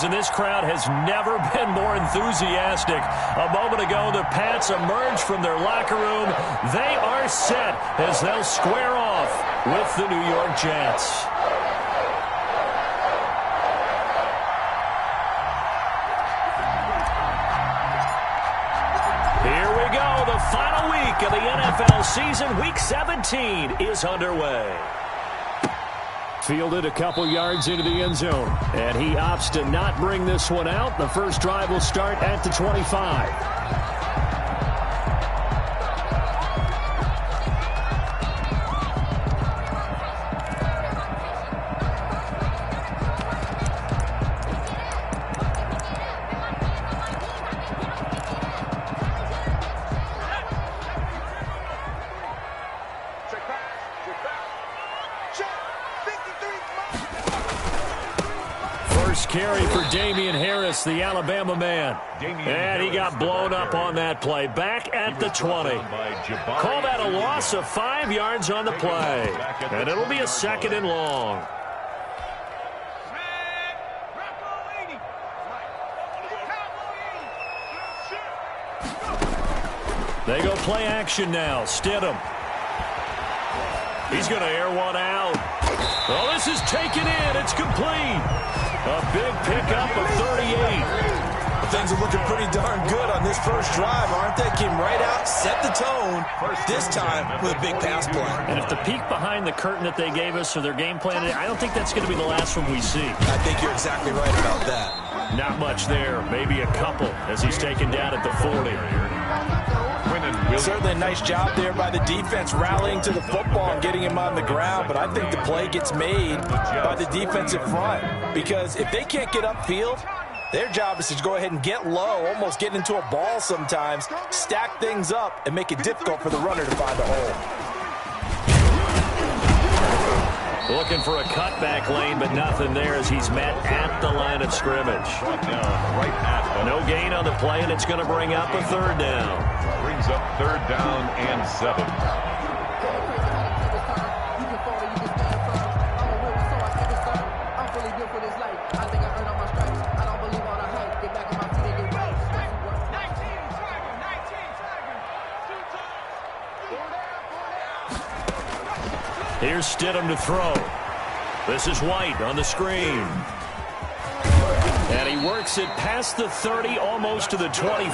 fans, and this crowd has never been more enthusiastic. A moment ago, the Pats emerged from their locker room. They are set as they'll square off with the New York Jets. Here we go. The final week of the NFL season. Week 17 is underway. Fielded a couple yards into the end zone, and he opts to not bring this one out. The first drive will start at the 25. Carry for Damian Harris, the Alabama man. And he got blown up on that play. Back at the 20. Call that a loss of 5 yards on the play. And it'll be a second and long. They go play action now. Stidham. He's going to air one out. Well, this is taken in. It's complete. A big pickup of 38. Things are looking pretty darn good on this first drive, aren't they? Came right out, set the tone, this time with a big pass play. And if the peek behind the curtain that they gave us for their game plan, I don't think that's going to be the last one we see. I think you're exactly right about that. Not much there. Maybe a couple as he's taken down at the 40. Certainly a nice job there by the defense rallying to the football and getting him on the ground, but I think the play gets made by the defensive front because if they can't get upfield, their job is to go ahead and get low, almost get into a ball sometimes, stack things up, and make it difficult for the runner to find a hole. Looking for a cutback lane, but nothing there as he's met at the line of scrimmage. No gain on the play, and it's going to bring up a third down. Brings up third down and 7. Here's Stidham to throw. This is White on the screen. And he works it past the 30, almost to the 25.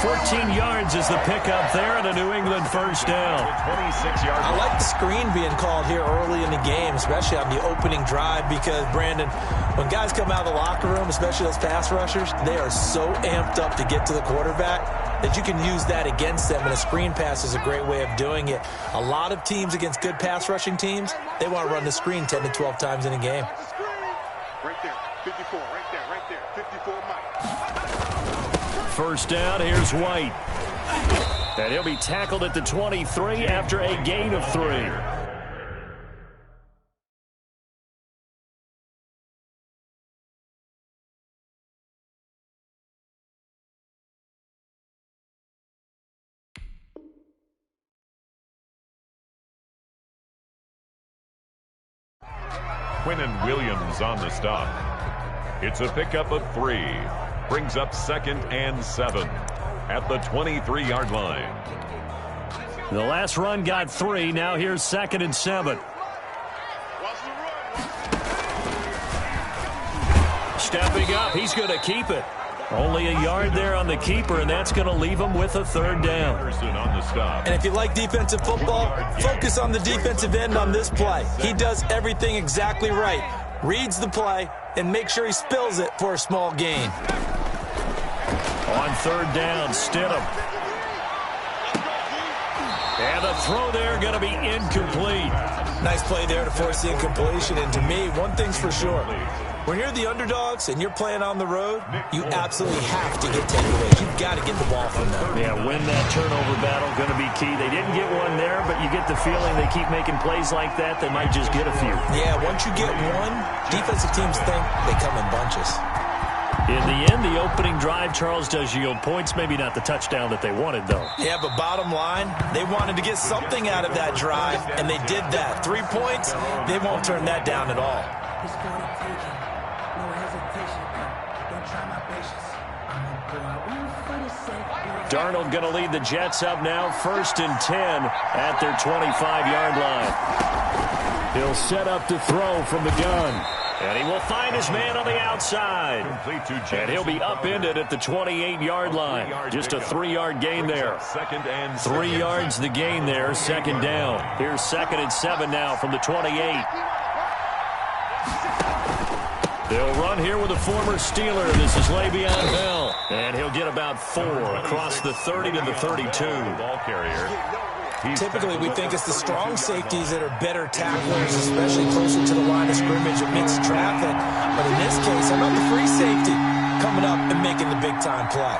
14 yards is the pickup there, and a New England first down. 26-yard. I like the screen being called here early in the game, especially on the opening drive, because, Brandon, when guys come out of the locker room, especially those pass rushers, they are so amped up to get to the quarterback that you can use that against them, and a screen pass is a great way of doing it. A lot of teams against good pass rushing teams, they want to run the screen 10 to 12 times in a game. Right there, 54, right there, 54 Mike. First down, here's White. And he'll be tackled at the 23 after a gain of 3. Quinnen Williams on the stop. It's a pickup of 3. Brings up second and 7 at the 23-yard line. The last run got 3. Now here's second and 7. Stepping up, he's going to keep it. Only a yard there on the keeper, and that's going to leave him with a third down. On the stop. And if you like defensive football, focus on the defensive end on this play. He does everything exactly right. Reads the play and make sure he spills it for a small gain. On third down, Stidham. And the throw there going to be incomplete. Nice play there to force the incompletion. And to me, one thing's for sure. When you're the underdogs and you're playing on the road, you absolutely have to get takeaways. You've got to get the ball from them. Yeah, win that turnover battle, going to be key. They didn't get one there, but you get the feeling they keep making plays like that, they might just get a few. Yeah, once you get one, defensive teams think they come in bunches. In the end, the opening drive, Charles, does yield points. Maybe not the touchdown that they wanted, though. Yeah, but bottom line, they wanted to get something out of that drive, and they did that. 3 points, they won't turn that down at all. Darnold going to lead the Jets up now, 1st and 10 at their 25-yard line. He'll set up to throw from the gun. And he will find his man on the outside. And he'll be upended at the 28-yard line. Just a 3-yard gain there. 3 yards the gain there, 2nd down. Here's 2nd and 7 now from the 28. They'll run here with a former Steeler. This is Le'Veon Bell. And he'll get about 4 across the 30 to the 32. Ball carrier. Typically, we think it's the strong safeties that are better tacklers, especially closer to the line of scrimmage amidst traffic. But in this case, how about the free safety coming up and making the big-time play?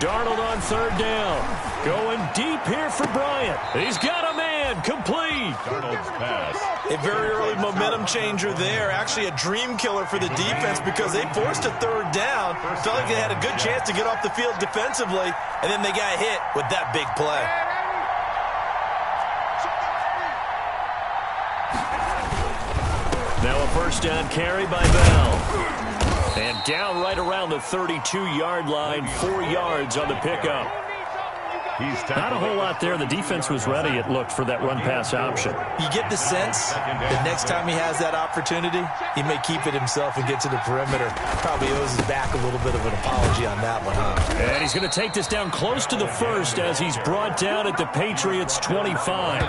Darnold on 3rd down. Going deep here for Bryant. He's got a man. Complete. Darnold's pass. A very early momentum changer there. Actually a dream killer for the defense because they forced a 3rd down. Felt like they had a good chance to get off the field defensively, and then they got hit with that big play. Now a 1st down carry by Bell. And down right around the 32-yard line, 4 yards on the pickup. Not a whole lot there. The defense was ready, it looked, for that run-pass option. You get the sense that next time he has that opportunity, he may keep it himself and get to the perimeter. Probably owes his back a little bit of an apology on that one, huh? And he's going to take this down close to the 1st as he's brought down at the Patriots' 25.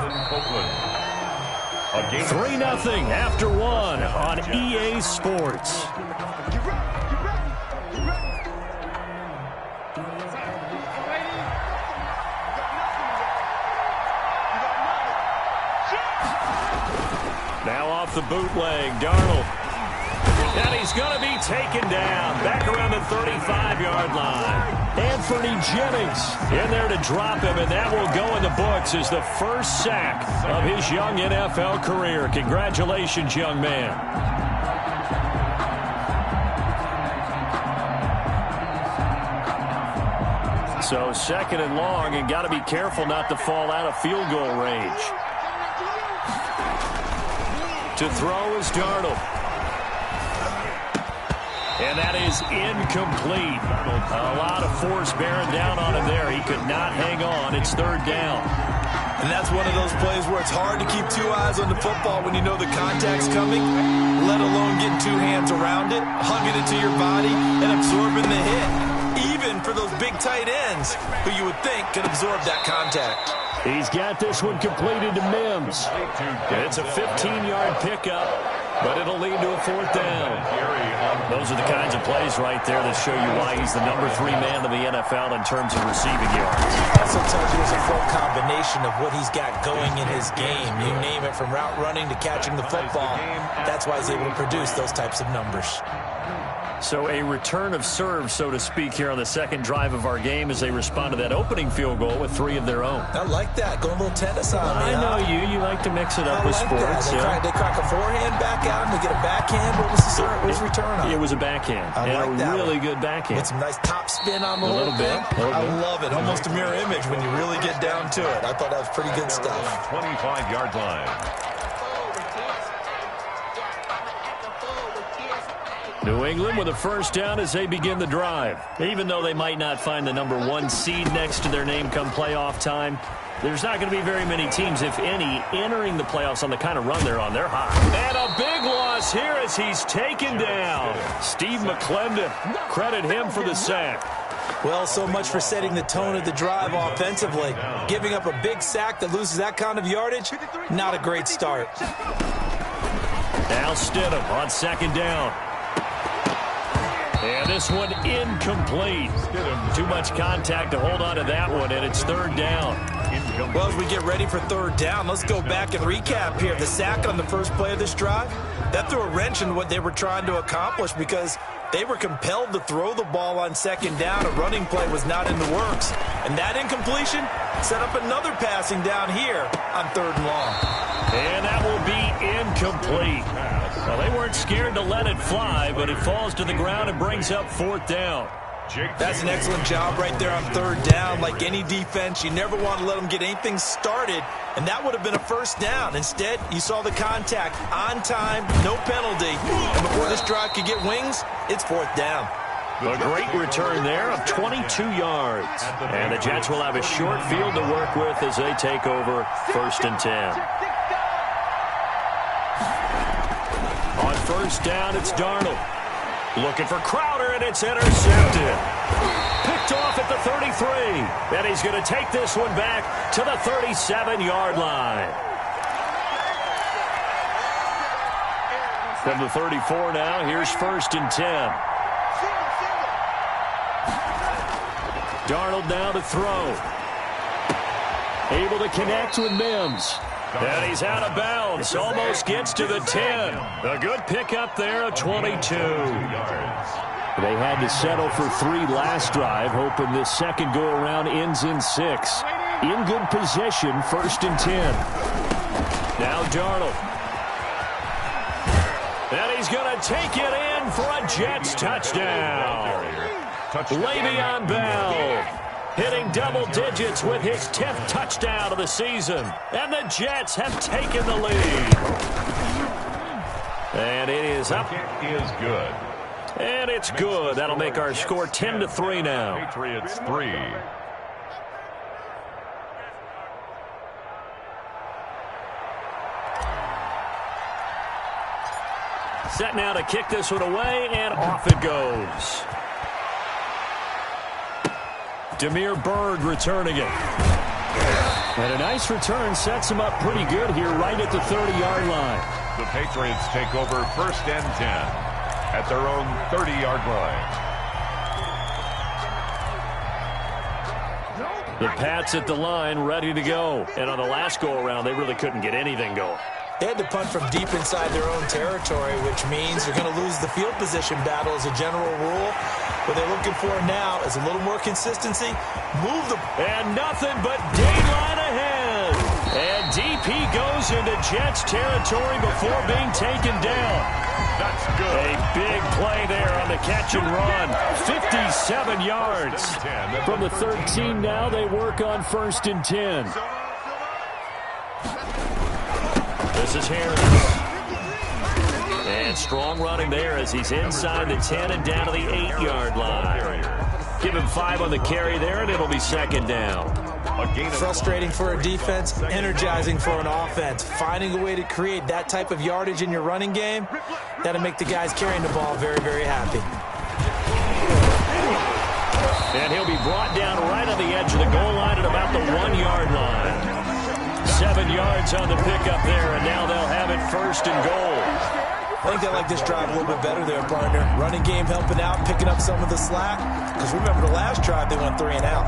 3-0 after 1 on EA Sports. Now off the bootleg, Darnold. And he's going to be taken down back around the 35-yard line. Anthony Jennings in there to drop him, and that will go in the books as the first sack of his young NFL career. Congratulations, young man. So 2nd and long, and got to be careful not to fall out of field goal range. To throw is Darnold. And that is incomplete. A lot of force bearing down on him there. He could not hang on. It's 3rd down. And that's one of those plays where it's hard to keep 2 eyes on the football when you know the contact's coming, let alone getting 2 hands around it, hugging it to your body, and absorbing the hit. Even for those big tight ends who you would think could absorb that contact. He's got this one completed to Mims. And it's a 15-yard pickup, but it'll lead to a 4th down. Those are the kinds of plays right there that show you why he's the number 3 man in the NFL in terms of receiving yards. Also tells you it's a full combination of what he's got going in his game. You name it, from route running to catching the football. That's why he's able to produce those types of numbers. So a return of serve, so to speak, here on the 2nd drive of our game as they respond to that opening field goal with 3 of their own. I like that. Going a little tennis on me. I know you. You like to mix it up with sports. They crack a forehand back out and they get a backhand. What was the serve? What was the return on? It was a backhand. I like that. Really good backhand. With some nice top spin on the a little bit. I love it. Almost a mirror image when you really get down to it. I thought that was pretty good stuff. 25-yard line. New England with a 1st down as they begin the drive. Even though they might not find the number 1 seed next to their name come playoff time, there's not going to be very many teams, if any, entering the playoffs on the kind of run they're on. They're hot. And a big loss here as he's taken down. Steve McClendon, credit him for the sack. Well, so much for setting the tone of the drive offensively. Giving up a big sack that loses that kind of yardage, not a great start. Now Stidham on 2nd down. And this one incomplete. Too much contact to hold on to that one, and it's 3rd down. Well, as we get ready for 3rd down, let's go back and recap here. The sack on the first play of this drive, that threw a wrench in what they were trying to accomplish because they were compelled to throw the ball on 2nd down. A running play was not in the works. And that incompletion set up another passing down here on 3rd and long. And that will be incomplete. Well, they weren't scared to let it fly, but it falls to the ground and brings up 4th down. That's an excellent job right there on third down. Like any defense, you never want to let them get anything started, and that would have been a first down. Instead, you saw the contact on time, no penalty. And before this drive could get wings, it's fourth down. A great return there of 22 yards. And the Jets will have a short field to work with as they take over first and 10. On first down, it's Darnold. Looking for Crowder, and it's intercepted. Picked off at the 33. And he's going to take this one back to the 37-yard line. From the 34 now, here's first and 10. Darnold now to throw. Able to connect with Mims. And he's out of bounds. Almost gets to the 10. A good pickup there of 22. They had to settle for 3 last drive, hoping this second go-around ends in 6. In good position, first and 10. Now Darnold. And he's going to take it in for a Jets touchdown. Le'Veon Bell hitting double digits with his 10th touchdown of the season. And the Jets have taken the lead. And it is up. It is good. And it's good. That'll make our score 10-3 now. Patriots 3. Set now to kick this one away, and off it goes. Damiere Byrd returning it. And a nice return sets him up pretty good here right at the 30-yard line. The Patriots take over first and 10 at their own 30-yard line. The Pats at the line, ready to go. And on the last go-around, they really couldn't get anything going. They had to punt from deep inside their own territory, which means they're going to lose the field position battle as a general rule. What they're looking for now is a little more consistency. Move the... And nothing but daylight ahead. And DP goes into Jets territory before being taken down. That's good. A big play there on the catch and run. 57 yards. From the 13 now, they work on first and 10. This is Harris. And strong running there as he's inside the 10 and down to the 8-yard line. Give him 5 on the carry there, and it'll be second down. Frustrating for a defense, energizing for an offense. Finding a way to create that type of yardage in your running game, that'll make the guys carrying the ball very, very happy. And he'll be brought down right on the edge of the goal line at about the 1-yard line. 7 yards on the pickup there, and now they'll have it first and goal. I think they like this drive a little bit better there, partner. Running game helping out, picking up some of the slack. Because remember the last drive, they went 3 and out.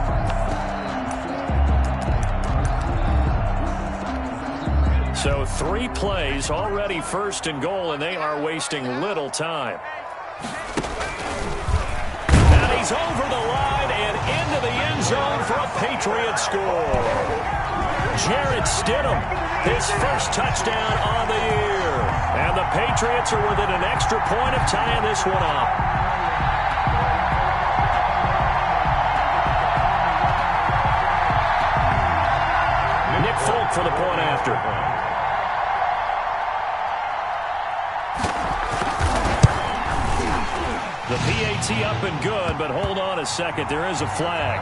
So 3 plays, already first and goal, and they are wasting little time. And he's over the line and into the end zone for a Patriot score. Jarrett Stidham, his first touchdown on the year. And the Patriots are within an extra point of tying this one up. Nick Folk for the point after. The PAT up and good, but hold on a second. There is a flag.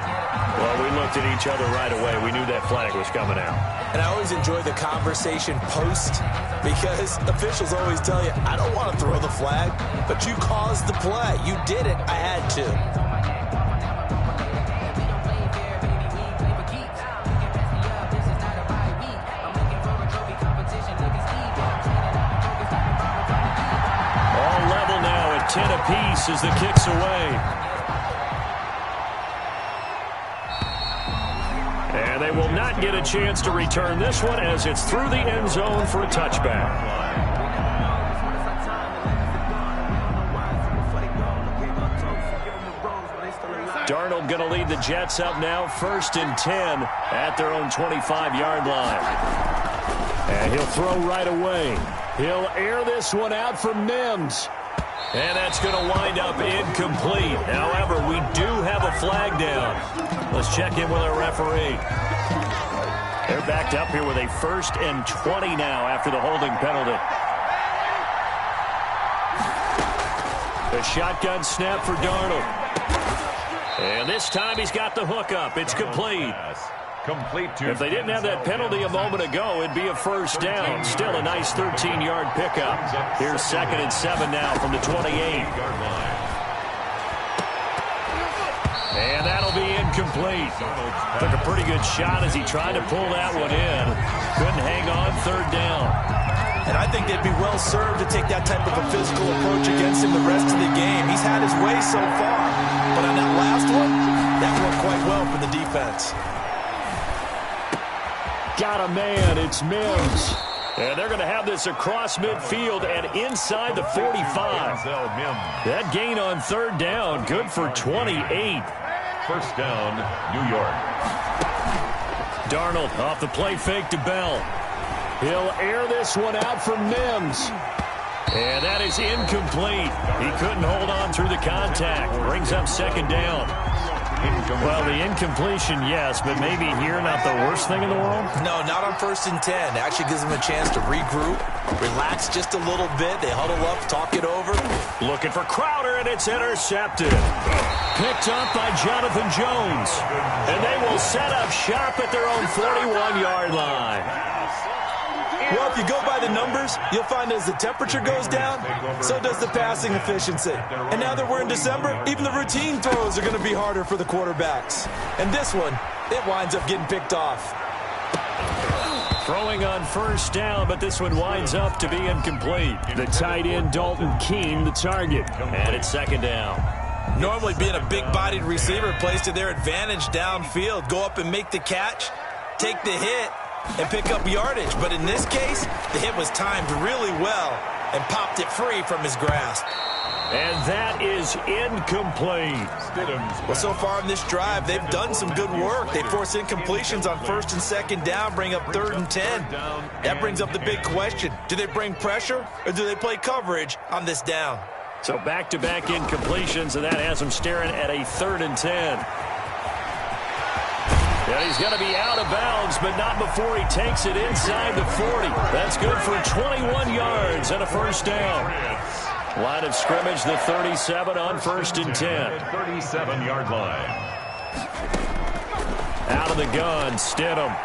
Well, we looked at each other right away. We knew that flag was coming out. And I always enjoy the conversation post because officials always tell you, I don't want to throw the flag, but you caused the play. You did it. I had to. All level now at 10 apiece as the kick's away. And they will not get a chance to return this one as it's through the end zone for a touchback. Darnold going to lead the Jets up now, first and 10 at their own 25-yard line. And he'll throw right away. He'll air this one out for Mims. And that's going to wind up incomplete. However, we do have a flag down. Let's check in with our referee. They're backed up here with a 1st and 20 now after the holding penalty. The shotgun snap for Darnold. And this time he's got the hook up. It's complete. If they didn't have that penalty a moment ago, it'd be a 1st down. Still a nice 13-yard pickup. Here's 2nd and 7 now from the 28. And that'll be incomplete. Took a pretty good shot as he tried to pull that one in. Couldn't hang on 3rd down. And I think they'd be well served to take that type of a physical approach against him the rest of the game. He's had his way so far. But on that last one, that worked quite well for the defense. Got a man. It's Mims. And they're going to have this across midfield and inside the 45. That gain on 3rd down, good for 28. 1st down, New York. Darnold off the play fake to Bell. He'll air this one out for Mims. And that is incomplete. He couldn't hold on through the contact. Brings up 2nd down. Well, the incompletion, yes, but maybe here not the worst thing in the world? No, not on 1st and 10. It actually gives them a chance to regroup, relax just a little bit. They huddle up, talk it over. Looking for Crowder, and it's intercepted. Picked up by Jonathan Jones. And they will set up shop at their own 41-yard line. Well, if you go by the numbers, you'll find as the temperature goes down, so does the passing efficiency. And now that we're in December, even the routine throws are going to be harder for the quarterbacks. And this one, it winds up getting picked off. Throwing on 1st down, but this one winds up to be incomplete. The tight end, Dalton Keene, the target. And it's 2nd down. Normally being a big-bodied receiver plays to their advantage downfield. Go up and make the catch, take the hit, and pick up yardage. But in this case, the hit was timed really well and popped it free from his grasp. And that is incomplete. Well, so far in this drive, they've done some good work. They force incompletions on 1st and 2nd down, bring up 3rd and 10. That brings up the big question. Do they bring pressure or do they play coverage on this down? So back-to-back incompletions, and that has them staring at a 3rd and 10. And he's going to be out of bounds, but not before he takes it inside the 40. That's good for 21 yards and a 1st down. Line of scrimmage, the 37 on 1st and 10. 37-yard line. Out of the gun, Stidham.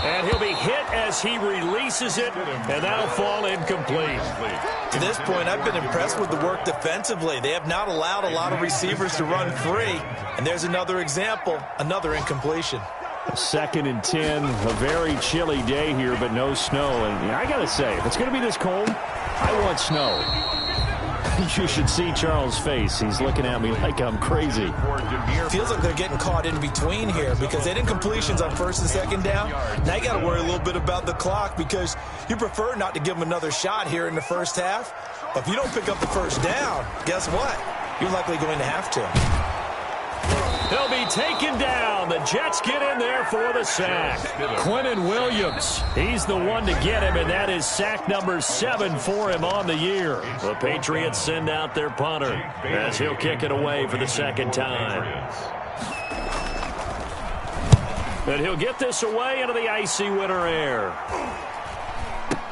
And he'll be hit as he releases it, and that'll fall incomplete. To this point, I've been impressed with the work defensively. They have not allowed a lot of receivers to run free. And there's another example, another incompletion. 2nd and 10, a very chilly day here, but no snow. And I got to say, if it's going to be this cold, I want snow. You should see Charles' face. He's looking at me like I'm crazy. Feels like they're getting caught in between here because they did incompletions on 1st and 2nd down. Now you got to worry a little bit about the clock because you prefer not to give them another shot here in the 1st half. But if you don't pick up the 1st down, guess what? You're likely going to have to. He'll be taken down. The Jets get in there for the sack. Quentin Williams, he's the one to get him, and that is sack number 7 for him on the year. The Patriots send out their punter as he'll kick it away for the 2nd time. And he'll get this away into the icy winter air.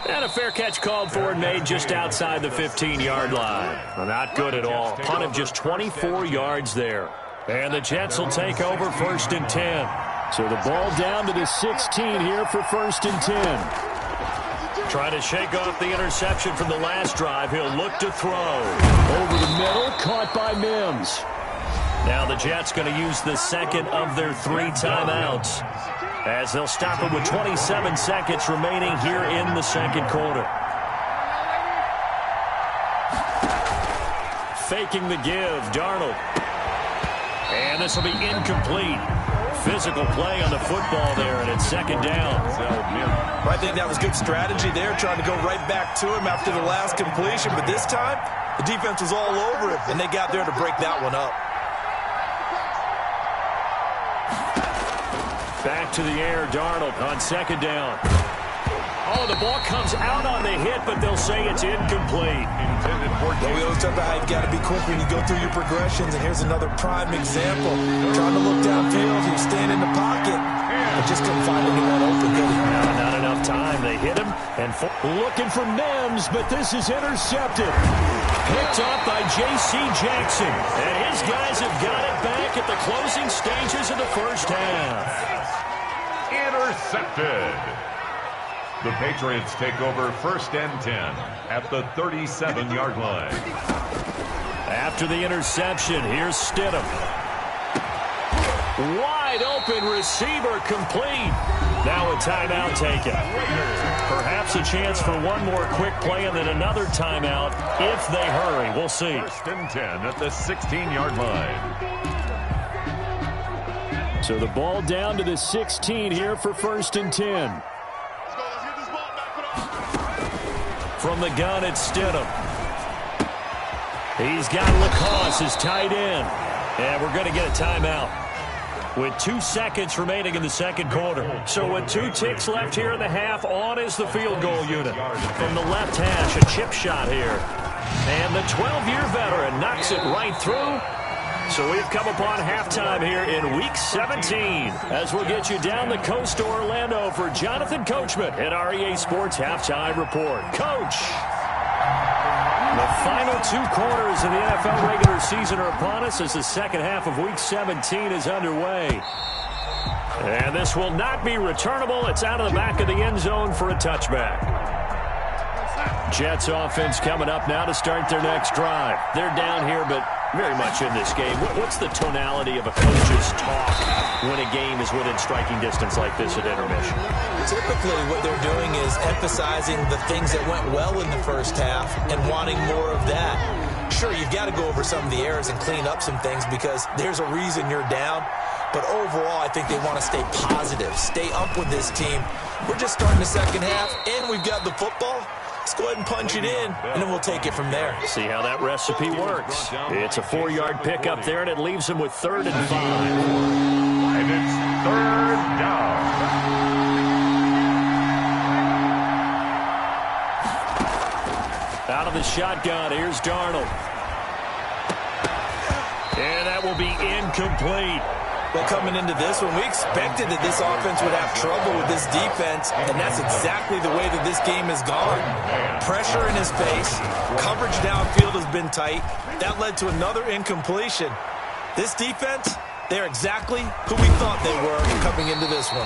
And a fair catch called for and made just outside the 15-yard line. Well, not good at all. Punt of just 24 yards there. And the Jets will take over 1st and 10. So the ball down to the 16 here for 1st and 10. Trying to shake off the interception from the last drive. He'll look to throw. Over the middle, caught by Mims. Now the Jets going to use the 2nd of their 3 timeouts, as they'll stop it with 27 seconds remaining here in the 2nd quarter. Faking the give, Darnold. And this will be incomplete. Physical play on the football there, and it's 2nd down. I think that was good strategy there, trying to go right back to him after the last completion. But this time, the defense was all over him, and they got there to break that one up. Back to the air, Darnold on 2nd down. Oh, the ball comes out on the hit, but they'll say it's incomplete. Intended for Well, we always talk about how you've got to be quick when you go through your progressions, and here's another prime example. Trying to look downfield, he was staying in the pocket, but just couldn't find anyone open, did he? No, not enough time. They hit him, and looking for Mims, but this is intercepted. Picked up by J.C. Jackson, and his guys have got it back at the closing stages of the first half. intercepted. The Patriots take over 1st and 10 at the 37-yard line. After the interception, here's Stidham. Wide open receiver complete. Now a timeout taken. Perhaps a chance for one more quick play and then another timeout if they hurry. We'll see. 1st and 10 at the 16-yard line. So the ball down to the 16 here for 1st and 10. From the gun, it's Stidham. He's got Lacoste as tight end. And we're going to get a timeout with 2 seconds remaining in the second quarter. So with 2 ticks left here in the half, on is the field goal unit. From the left hash, a chip shot here. And the 12-year veteran knocks it right through. So we've come upon halftime here in Week 17 as we'll get you down the coast to Orlando for Jonathan Coachman at REA Sports Halftime Report. Coach! The final 2 quarters of the NFL regular season are upon us as the second half of Week 17 is underway. And this will not be returnable. It's out of the back of the end zone for a touchback. Jets offense coming up now to start their next drive. They're down here, but very much in this game. What's the tonality of a coach's talk when a game is within striking distance like this at intermission? Typically what they're doing is emphasizing the things that went well in the first half and wanting more of that. Sure, you've got to go over some of the errors and clean up some things because there's a reason you're down. But overall, I think they want to stay positive, stay up with this team. We're just starting the second half, and we've got the football. Let's go ahead and punch it in, and then we'll take it from there. See how that recipe works. It's a 4-yard pickup there, and it leaves them with 3rd and 5. And it's 3rd down. Out of the shotgun, here's Darnold. And that will be incomplete. Well, coming into this one, we expected that this offense would have trouble with this defense, and that's exactly the way that this game has gone. Pressure in his face, coverage downfield has been tight. That led to another incompletion. This defense, they're exactly who we thought they were coming into this one.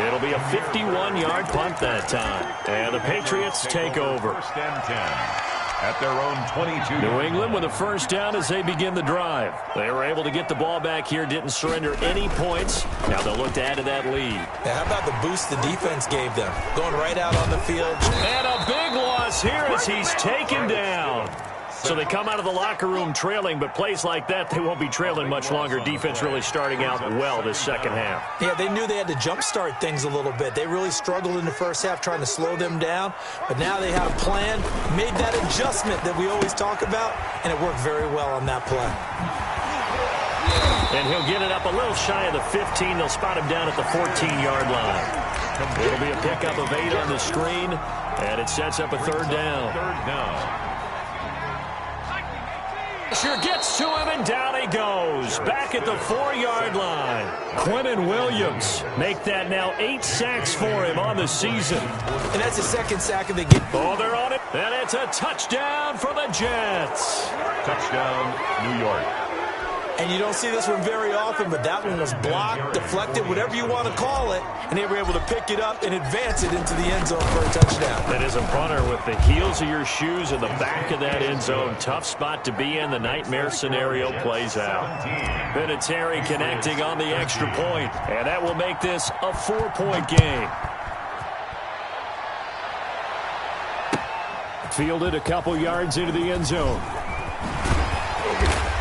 It'll be a 51-yard punt that time. And the Patriots take over. 1st and 10 at their own 22. New England with a first down as they begin the drive. They were able to get the ball back here, didn't surrender any points. Now they'll look to add to that lead. Now, how about the boost the defense gave them? Going right out on the field. And a big loss here as he's taken down. So they come out of the locker room trailing, but plays like that, they won't be trailing much longer. Defense really starting out well this second half. Yeah, they knew they had to jumpstart things a little bit. They really struggled in the first half trying to slow them down, but now they had a plan, made that adjustment that we always talk about, and it worked very well on that play. And he'll get it up a little shy of the 15. They'll spot him down at the 14-yard line. It'll be a pickup of 8 on the screen, and it sets up a 3rd down. 3rd down. Sure gets to him, and down he goes. Back at the 4-yard line. Quentin Williams make that now 8 sacks for him on the season. And that's the 2nd sack of the game. Oh, they're on it. And it's a touchdown for the Jets. Touchdown, New York. And you don't see this one very often, but that one was blocked, deflected, whatever you want to call it, and they were able to pick it up and advance it into the end zone for a touchdown. That is a punter with the heels of your shoes in the back of that end zone. Tough spot to be in. The nightmare scenario plays out. Vinatieri connecting on the extra point, and that will make this a 4-point game. Fielded a couple yards into the end zone.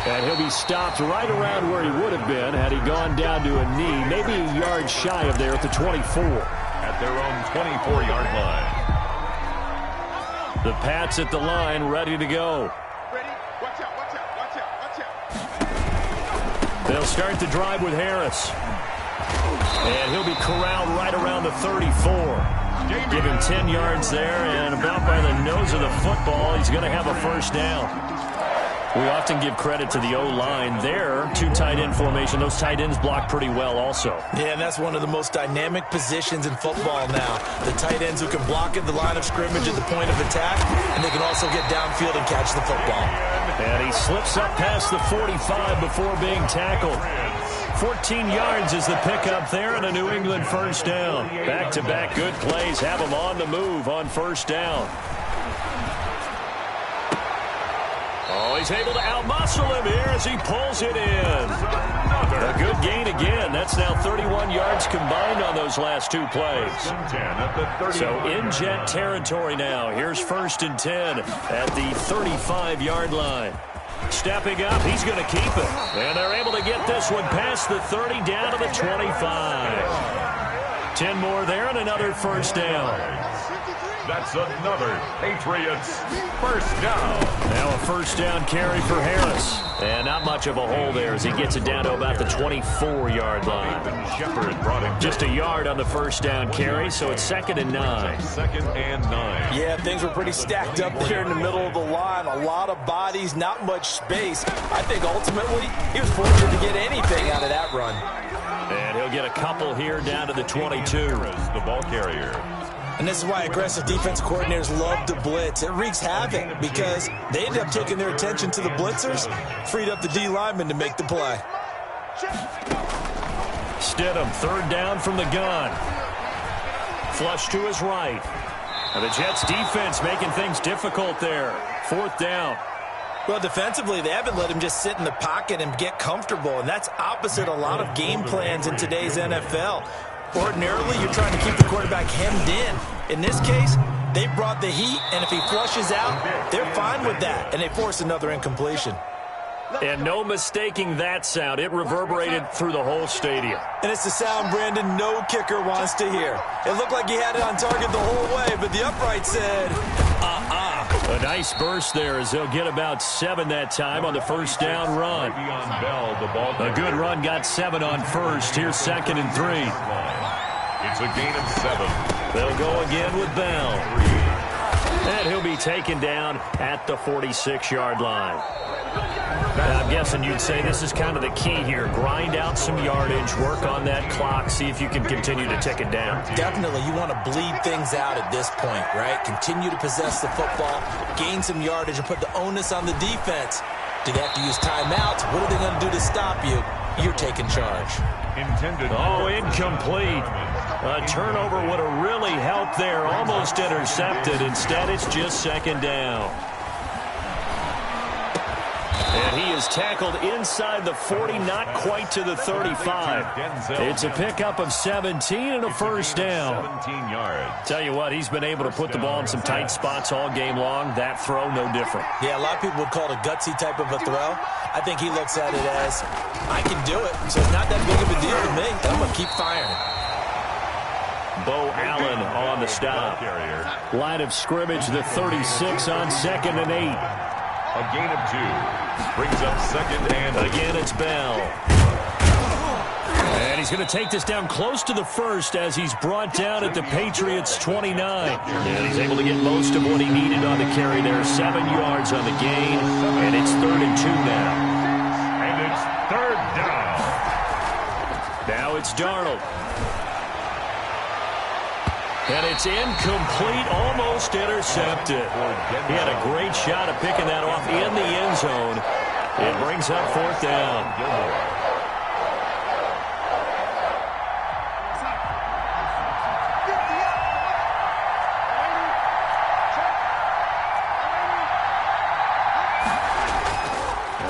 And he'll be stopped right around where he would have been had he gone down to a knee, maybe a yard shy of there at the 24. At their own 24-yard line. The Pats at the line, ready to go. Ready? Watch out, watch out, watch out, watch out. They'll start the drive with Harris. And he'll be corralled right around the 34. Give him 10 yards there, and about by the nose of the football, he's going to have a first down. We often give credit to the O-line there. Two tight end formation. Those tight ends block pretty well also. Yeah, and that's one of the most dynamic positions in football now. The tight ends who can block at the line of scrimmage at the point of attack, and they can also get downfield and catch the football. And he slips up past the 45 before being tackled. 14 yards is the pickup there, and a New England first down. Back-to-back good plays have him on the move on first down. Oh, he's able to outmuscle him here as he pulls it in. A good gain again. That's now 31 yards combined on those last two plays. So in jet territory now. Here's 1st and 10 at the 35-yard line. Stepping up, he's going to keep it. And they're able to get this one past the 30 down to the 25. 10 more there and another first down. That's another Patriots first down. Now a first down carry for Harris. And not much of a hole there as he gets it down to about the 24-yard line. Shepard brought him just a yard on the first down carry, so it's 2nd and 9. 2nd and 9. Yeah, things were pretty stacked up there in the middle of the line. A lot of bodies, not much space. I think ultimately he was fortunate to get anything out of that run. And he'll get a couple here down to the 22. The ball carrier. And this is why aggressive defensive coordinators love to blitz. It wreaks havoc because they end up taking their attention to the blitzers, freed up the D lineman to make the play. Stidham, 3rd down from the gun. Flush to his right. And the Jets defense making things difficult there. 4th down. Well, defensively, they haven't let him just sit in the pocket and get comfortable, and that's opposite a lot of game plans in today's NFL. Ordinarily, you're trying to keep the quarterback hemmed in. In this case, they brought the heat, and if he flushes out, they're fine with that, and they force another incompletion. And no mistaking that sound. It reverberated through the whole stadium. And it's the sound, Brandon, no kicker wants to hear. It looked like he had it on target the whole way, but the upright said, A nice burst there as they'll get about 7 that time on the first down run. A good run, got 7 on first. Here's 2nd and 3. It's a gain of 7. They'll go again with Bell. And he'll be taken down at the 46-yard line. I'm guessing you'd say this is kind of the key here. Grind out some yardage, work on that clock, see if you can continue to tick it down. Definitely, you want to bleed things out at this point, right? Continue to possess the football, gain some yardage, and put the onus on the defense. Do they have to use timeouts? What are they going to do to stop you? You're taking charge. Incomplete. A turnover would have really helped there. Almost intercepted. Instead, it's just 2nd down. And he is tackled inside the 40, not quite to the 35. It's a pickup of 17 and a first down. 17 yards. Tell you what, he's been able to put the ball in some tight spots all game long. That throw, no different. Yeah, a lot of people would call it a gutsy type of a throw. I think he looks at it as, I can do it, so it's not that big of a deal to me. I'm going to keep firing. Bo Allen on the stop. Line of scrimmage, the 36 on 2nd and 8. A gain of 2. Brings up 2nd and again it's Bell. And he's going to take this down close to the 1st as he's brought down at the Patriots' 29. And he's able to get most of what he needed on the carry there. 7 yards on the gain. And it's 3rd and 2 now. And it's 3rd down. Now it's Darnold. And it's incomplete, almost intercepted. He had a great shot at picking that off in the end zone. It brings up 4th down.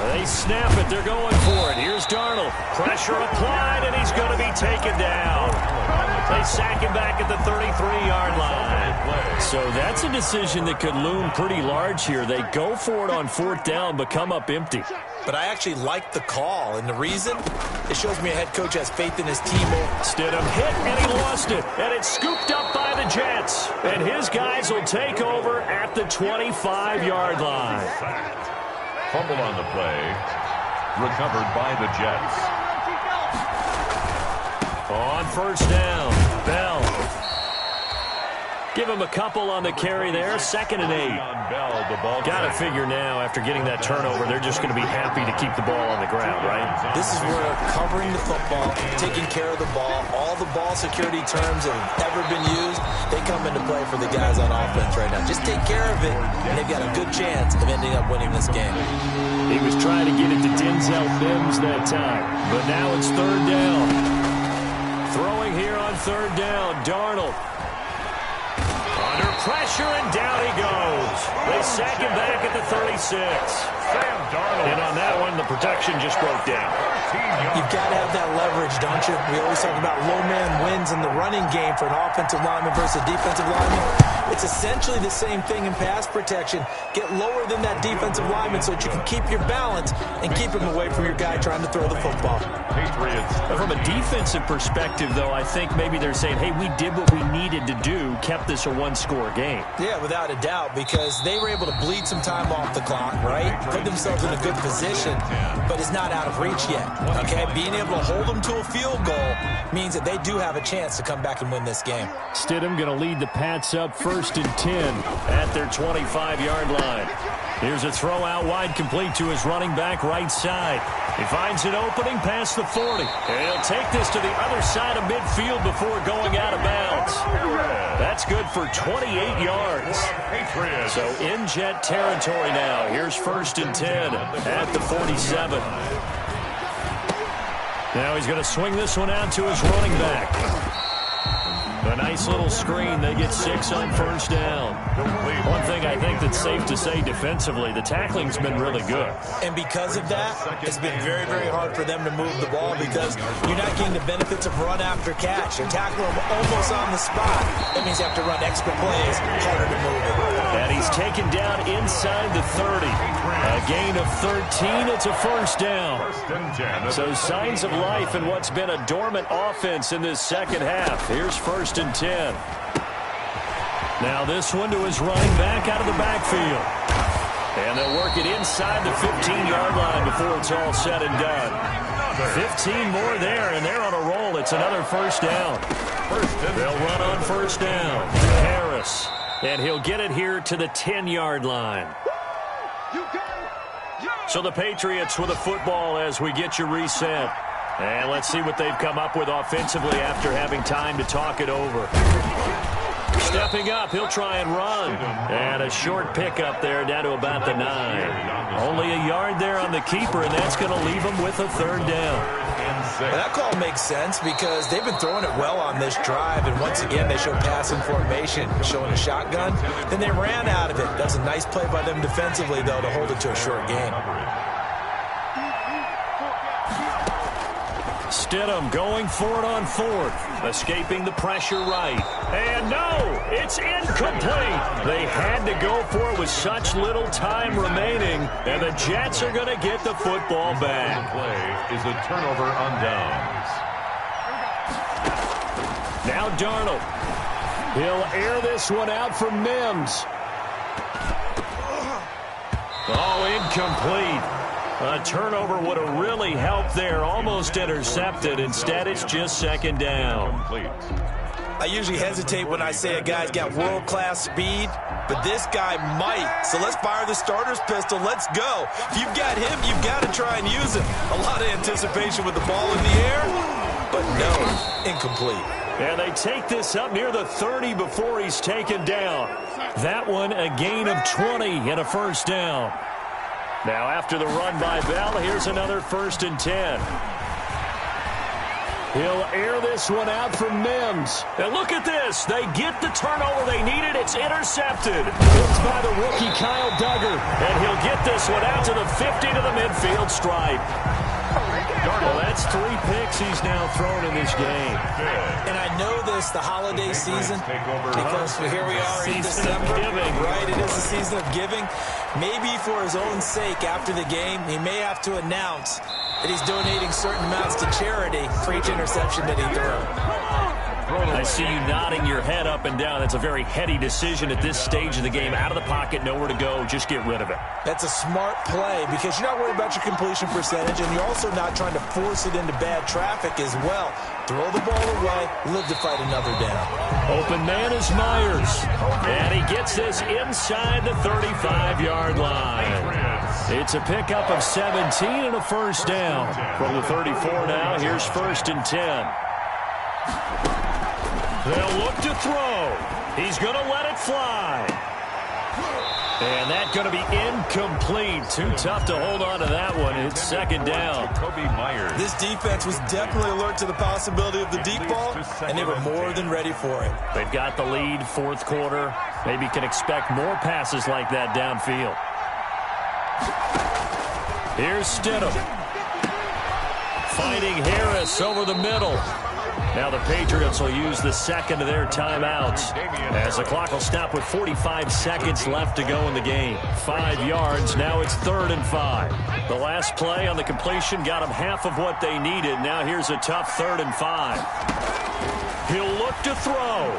They snap it. They're going for it. Here's Darnold. Pressure applied, and he's going to be taken down. They sack him back at the 33-yard line. So that's a decision that could loom pretty large here. They go for it on 4th down, but come up empty. But I actually like the call, and the reason? It shows me a head coach has faith in his team. Stidham hit, and he lost it. And it's scooped up by the Jets. And his guys will take over at the 25-yard line. Fumble on the play. Recovered by the Jets. On first down, Bell. Give him a couple on the carry there. 2nd and 8. Got to figure now, after getting that turnover, they're just going to be happy to keep the ball on the ground, right? This is where covering the football, taking care of the ball, all the ball security terms that have ever been used, they come into play for the guys on offense right now. Just take care of it, and they've got a good chance of ending up winning this game. He was trying to get it to Denzel Mims that time, but now it's 3rd down. Throwing here on 3rd down, Darnold. Under pressure, and down he goes. They sack him back at the 36. And on that one, the protection just broke down. You've got to have that leverage, don't you? We always talk about low man wins in the running game for an offensive lineman versus a defensive lineman. It's essentially the same thing in pass protection. Get lower than that defensive lineman so that you can keep your balance and keep him away from your guy trying to throw the football. From a defensive perspective, though, I think maybe they're saying, hey, we did what we needed to do, kept this a one-score game. Yeah, without a doubt, because they were able to bleed some time off the clock, right? Put themselves in a good position, but it's not out of reach yet, okay? Being able to hold them to a field goal means that they do have a chance to come back and win this game. Stidham going to lead the Pats up 1st and 10 at their 25-yard line. Here's a throw out wide, complete to his running back right side. He finds an opening past the 40. And he'll take this to the other side of midfield before going out of bounds. That's good for 28 yards. So in Jet territory now. Here's 1st and 10 at the 47. Now he's going to swing this one out to his running back. A nice little screen. They get 6 on 1st down. One thing I think that's safe to say defensively, the tackling's been really good. And because of that, it's been very, very hard for them to move the ball because you're not getting the benefits of run after catch. You're tackling them almost on the spot. That means you have to run extra plays, harder to move it. And he's taken down inside the 30. A gain of 13. It's a 1st down. So signs of life in what's been a dormant offense in this second half. Here's 1st and 10. Now this one to his running back out of the backfield. And they'll work it inside the 15-yard line before it's all said and done. 15 more there, and they're on a roll. It's another 1st down. They'll run on 1st down. Harris. And he'll get it here to the 10-yard line. So the Patriots with a football as we get you reset. And let's see what they've come up with offensively after having time to talk it over. Stepping up, he'll try and run. And a short pickup there down to about the 9. Only a yard there on the keeper, and that's going to leave him with a 3rd down. And that call makes sense because they've been throwing it well on this drive, and once again they show passing formation, showing a shotgun. Then they ran out of it. That's a nice play by them defensively, though, to hold it to a short game. Stidham going for it on 4th, escaping the pressure right. And no, it's incomplete. They had to go for it with such little time remaining, and the Jets are going to get the football back. Play is a turnover on downs. Now Darnold. He'll air this one out for Mims. Oh, incomplete. A turnover would have really helped there. Almost intercepted. Instead, it's just 2nd down. I usually hesitate when I say a guy's got world-class speed, but this guy might. So let's fire the starter's pistol. Let's go. If you've got him, you've got to try and use him. A lot of anticipation with the ball in the air, but no, incomplete. And they take this up near the 30 before he's taken down. That one, a gain of 20 and a 1st down. Now after the run by Bell, here's another 1st and 10. He'll air this one out for Mims. And look at this. They get the turnover they needed. It's intercepted. It's by the rookie Kyle Duggar. And he'll get this one out to the 50 to the midfield stripe. Well, that's 3 picks he's now thrown in this game. And I know this, the holiday season, because here we are in December. Right, it is the season of giving. Maybe for his own sake after the game, he may have to announce that he's donating certain amounts to charity for each interception that he threw. I see you nodding your head up and down. That's a very heady decision at this stage of the game. Out of the pocket, nowhere to go. Just get rid of it. That's a smart play because you're not worried about your completion percentage, and you're also not trying to force it into bad traffic as well. Throw the ball away, live to fight another down. Open man is Myers, and he gets this inside the 35-yard line. It's a pickup of 17 and a first down. From the 34 now, here's 1st and 10. They'll look to throw. He's going to let it fly. And that's going to be incomplete. Too tough to hold on to that one. It's 2nd down. This defense was definitely alert to the possibility of the deep ball, and they were more than ready for it. They've got the lead, 4th quarter. Maybe can expect more passes like that downfield. Here's Stidham. Fighting Harris over the middle. Now the Patriots will use the second of their timeouts as the clock will stop with 45 seconds left to go in the game. 5 yards. Now it's 3rd and 5. The last play on the completion got them half of what they needed. Now here's a tough 3rd and 5. He'll look to throw.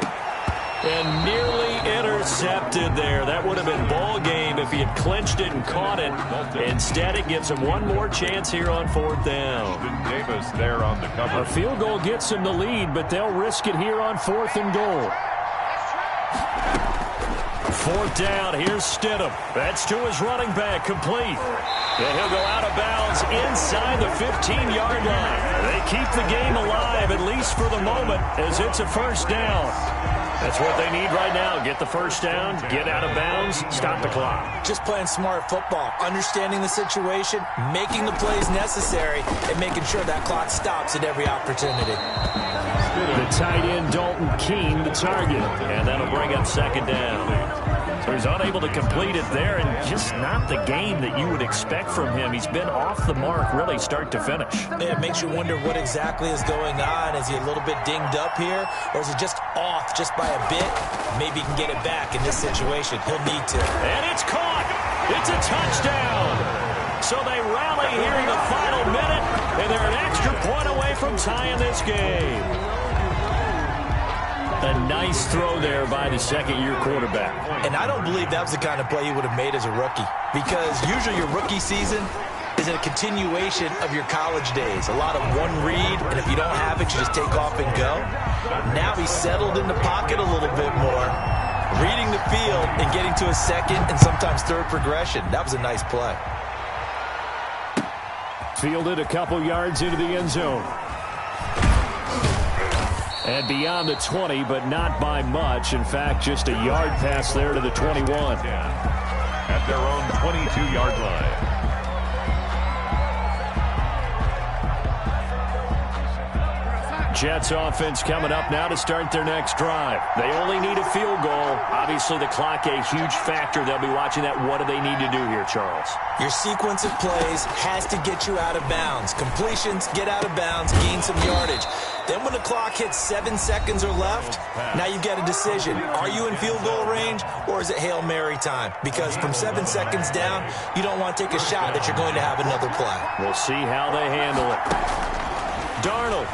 And nearly intercepted there. That would have been ball game if he had clinched it and caught it. Instead, it gives him one more chance here on 4th down. Davis there on the cover. A field goal gets him the lead, but they'll risk it here on 4th and goal. 4th down. Here's Stidham. That's to his running back. Complete. And he'll go out of bounds inside the 15-yard line. They keep the game alive, at least for the moment, as it's a first down. That's what they need right now. Get the first down, get out of bounds, stop the clock. Just playing smart football, understanding the situation, making the plays necessary, and making sure that clock stops at every opportunity. The tight end, Dalton Keene, the target. And that'll bring up 2nd down. So he's unable to complete it there, and just not the game that you would expect from him. He's been off the mark, really, start to finish. Yeah, it makes you wonder what exactly is going on. Is he a little bit dinged up here, or is he just off just by a bit? Maybe he can get it back in this situation. He'll need to. And it's caught. It's a touchdown. So they rally here in the final minute, and they're an extra point away from tying this game. A nice throw there by the second-year quarterback. And I don't believe that was the kind of play he would have made as a rookie, because usually your rookie season is a continuation of your college days. A lot of one read, and if you don't have it, you just take off and go. Now he's settled in the pocket a little bit more, reading the field and getting to a second and sometimes third progression. That was a nice play. Fielded a couple yards into the end zone. And beyond the 20, but not by much. In fact, just a yard pass there to the 21. At their own 22-yard line. Jets offense coming up now to start their next drive. They only need a field goal. Obviously, the clock a huge factor. They'll be watching that. What do they need to do here, Charles? Your sequence of plays has to get you out of bounds. Completions, get out of bounds, gain some yardage. Then when the clock hits 7 seconds or left, now you've got a decision. Are you in field goal range, or is it Hail Mary time? Because from 7 seconds down, you don't want to take a shot that you're going to have another play. We'll see how they handle it. Darnold.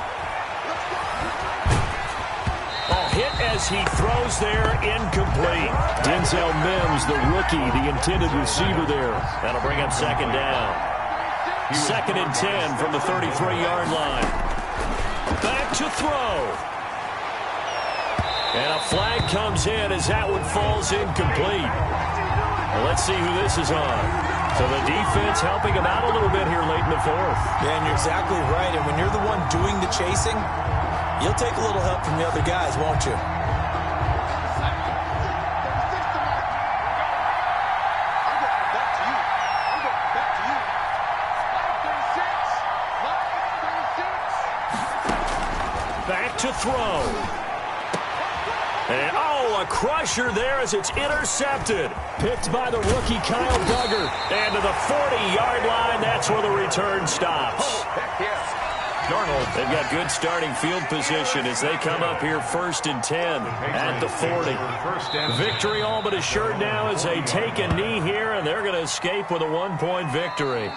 Hit as he throws there, incomplete. Denzel Mims, the rookie, the intended receiver there. That'll bring up 2nd down. 2nd and 10 from the 33-yard line. Back to throw. And a flag comes in as that one falls incomplete. Well, let's see who this is on. So the defense helping him out a little bit here late in the 4th. Yeah, and you're exactly right. And when you're the one doing the chasing, you'll take a little help from the other guys, won't you? Back to throw. And, a crusher there as it's intercepted. Picked by the rookie Kyle Duggar. And to the 40-yard line, that's where the return stops. Darnold. They've got good starting field position as they come up here 1st and 10 at the 40. Victory all but assured now as they take a knee here, and they're going to escape with a 1-point victory.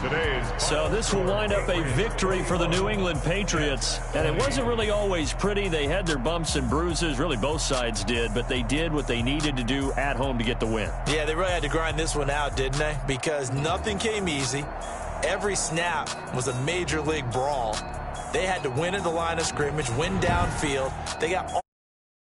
today's. So this will wind up a victory for the New England Patriots. And it wasn't really always pretty. They had their bumps and bruises. Really, both sides did. But they did what they needed to do at home to get the win. Yeah, they really had to grind this one out, didn't they? Because nothing came easy. Every snap was a major league brawl. They had to win at the line of scrimmage, win downfield. They got